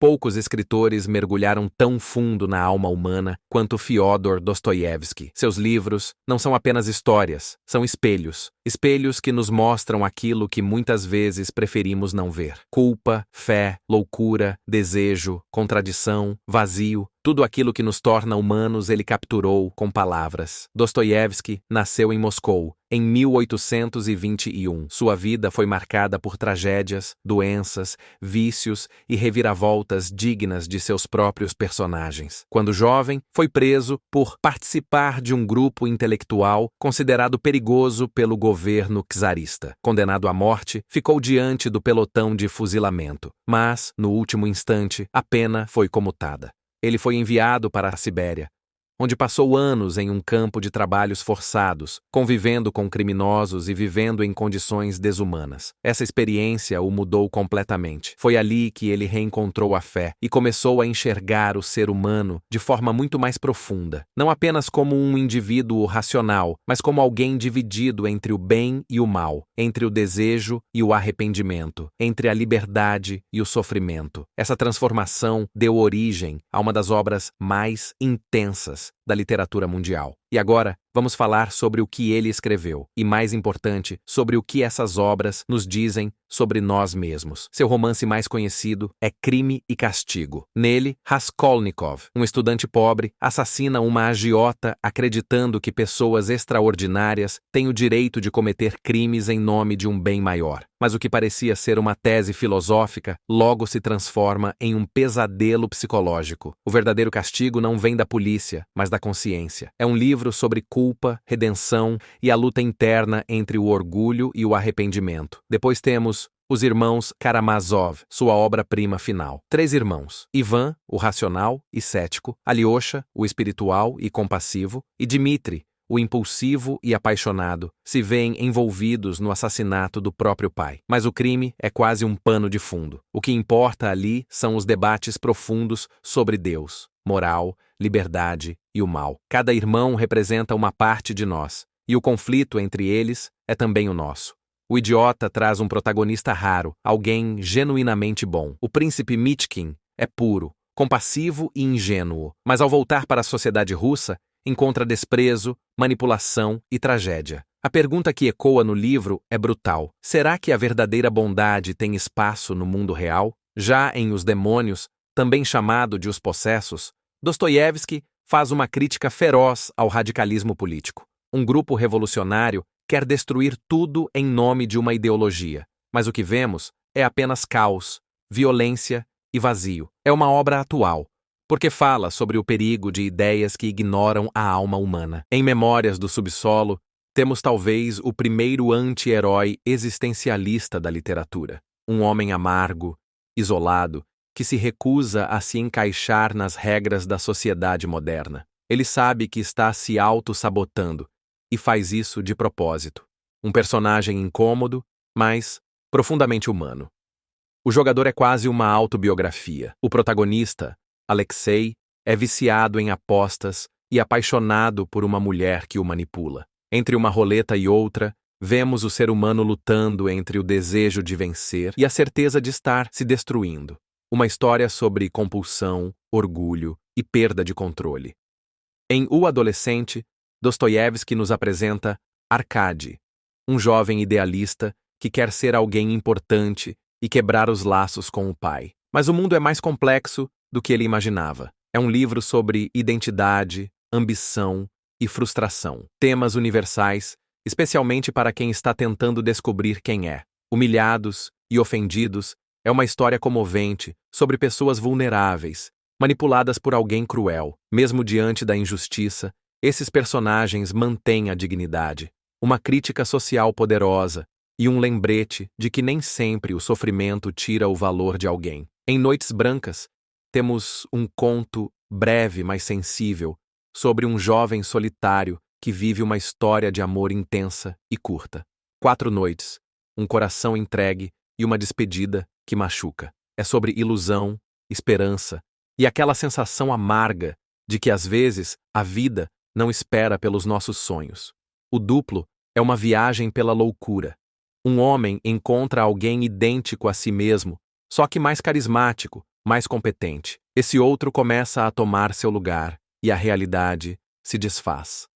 Poucos escritores mergulharam tão fundo na alma humana quanto Fyodor Dostoiévski. Seus livros não são apenas histórias, são espelhos. Espelhos que nos mostram aquilo que muitas vezes preferimos não ver. Culpa, fé, loucura, desejo, contradição, vazio. Tudo aquilo que nos torna humanos ele capturou com palavras. Dostoiévski nasceu em Moscou, em 1821. Sua vida foi marcada por tragédias, doenças, vícios e reviravoltas dignas de seus próprios personagens. Quando jovem, foi preso por participar de um grupo intelectual considerado perigoso pelo governo czarista. Condenado à morte, ficou diante do pelotão de fuzilamento, mas, no último instante, a pena foi comutada. Ele foi enviado para a Sibéria, onde passou anos em um campo de trabalhos forçados, convivendo com criminosos e vivendo em condições desumanas. Essa experiência o mudou completamente. Foi ali que ele reencontrou a fé e começou a enxergar o ser humano de forma muito mais profunda, não apenas como um indivíduo racional, mas como alguém dividido entre o bem e o mal, entre o desejo e o arrependimento, entre a liberdade e o sofrimento. Essa transformação deu origem a uma das obras mais intensas da literatura mundial. E agora, vamos falar sobre o que ele escreveu e, mais importante, sobre o que essas obras nos dizem sobre nós mesmos. Seu romance mais conhecido é Crime e Castigo. Nele, Raskolnikov, um estudante pobre, assassina uma agiota acreditando que pessoas extraordinárias têm o direito de cometer crimes em nome de um bem maior. Mas o que parecia ser uma tese filosófica logo se transforma em um pesadelo psicológico. O verdadeiro castigo não vem da polícia, mas da consciência. É um livro sobre culpa, redenção e a luta interna entre o orgulho e o arrependimento. Depois temos Os Irmãos Karamazov, sua obra-prima final. 3 irmãos: Ivan, o racional e cético; Alyosha, o espiritual e compassivo; e Dmitri, o impulsivo e apaixonado, se veem envolvidos no assassinato do próprio pai. Mas o crime é quase um pano de fundo. O que importa ali são os debates profundos sobre Deus, moral, liberdade e o mal. Cada irmão representa uma parte de nós, e o conflito entre eles é também o nosso. O idiota traz um protagonista raro, alguém genuinamente bom. O príncipe Mitchkin é puro, compassivo e ingênuo, mas ao voltar para a sociedade russa, encontra desprezo, manipulação e tragédia. A pergunta que ecoa no livro é brutal. Será que a verdadeira bondade tem espaço no mundo real? Já em Os Demônios, também chamado de Os Possessos, Dostoiévski faz uma crítica feroz ao radicalismo político. Um grupo revolucionário quer destruir tudo em nome de uma ideologia, mas o que vemos é apenas caos, violência e vazio. É uma obra atual, porque fala sobre o perigo de ideias que ignoram a alma humana. Em Memórias do Subsolo, temos talvez o primeiro anti-herói existencialista da literatura. Um homem amargo, isolado, que se recusa a se encaixar nas regras da sociedade moderna. Ele sabe que está se auto-sabotando e faz isso de propósito. Um personagem incômodo, mas profundamente humano. O jogador é quase uma autobiografia. O protagonista, Alexei, é viciado em apostas e apaixonado por uma mulher que o manipula. Entre uma roleta e outra, vemos o ser humano lutando entre o desejo de vencer e a certeza de estar se destruindo. Uma história sobre compulsão, orgulho e perda de controle. Em O Adolescente, Dostoiévski nos apresenta Arkady, um jovem idealista que quer ser alguém importante e quebrar os laços com o pai. Mas o mundo é mais complexo do que ele imaginava. É um livro sobre identidade, ambição e frustração. Temas universais, especialmente para quem está tentando descobrir quem é. Humilhados e ofendidos, é uma história comovente sobre pessoas vulneráveis, manipuladas por alguém cruel. Mesmo diante da injustiça, esses personagens mantêm a dignidade. Uma crítica social poderosa e um lembrete de que nem sempre o sofrimento tira o valor de alguém. Em Noites Brancas, temos um conto breve, mas sensível, sobre um jovem solitário que vive uma história de amor intensa e curta. 4 noites, um coração entregue e uma despedida que machuca. É sobre ilusão, esperança e aquela sensação amarga de que às vezes a vida não espera pelos nossos sonhos. O Duplo é uma viagem pela loucura. Um homem encontra alguém idêntico a si mesmo, só que mais carismático, mais competente. Esse outro começa a tomar seu lugar e a realidade se desfaz.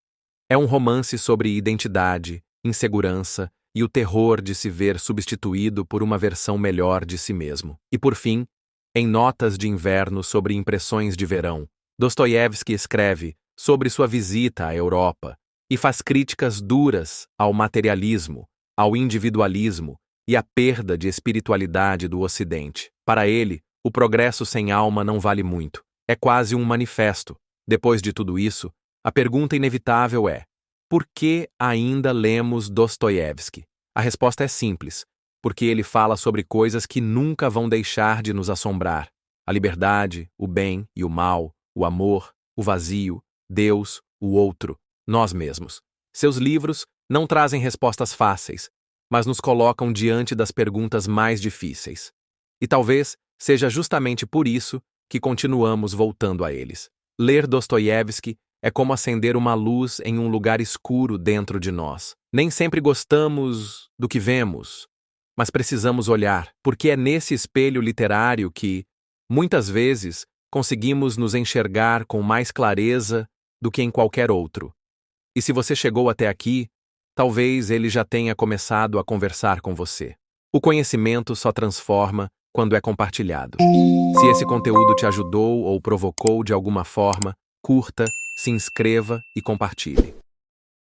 É um romance sobre identidade, insegurança e o terror de se ver substituído por uma versão melhor de si mesmo. E por fim, em Notas de Inverno sobre Impressões de Verão, Dostoiévski escreve sobre sua visita à Europa e faz críticas duras ao materialismo, ao individualismo e à perda de espiritualidade do Ocidente. Para ele, o progresso sem alma não vale muito. É quase um manifesto. Depois de tudo isso, a pergunta inevitável é: por que ainda lemos Dostoiévski? A resposta é simples: porque ele fala sobre coisas que nunca vão deixar de nos assombrar: a liberdade, o bem e o mal, o amor, o vazio, Deus, o outro, nós mesmos. Seus livros não trazem respostas fáceis, mas nos colocam diante das perguntas mais difíceis. E talvez seja justamente por isso que continuamos voltando a eles. Ler Dostoiévski é como acender uma luz em um lugar escuro dentro de nós. Nem sempre gostamos do que vemos, mas precisamos olhar, porque é nesse espelho literário que, muitas vezes, conseguimos nos enxergar com mais clareza do que em qualquer outro. E se você chegou até aqui, talvez ele já tenha começado a conversar com você. O conhecimento só transforma quando é compartilhado. Se esse conteúdo te ajudou ou provocou de alguma forma, curta, se inscreva e compartilhe.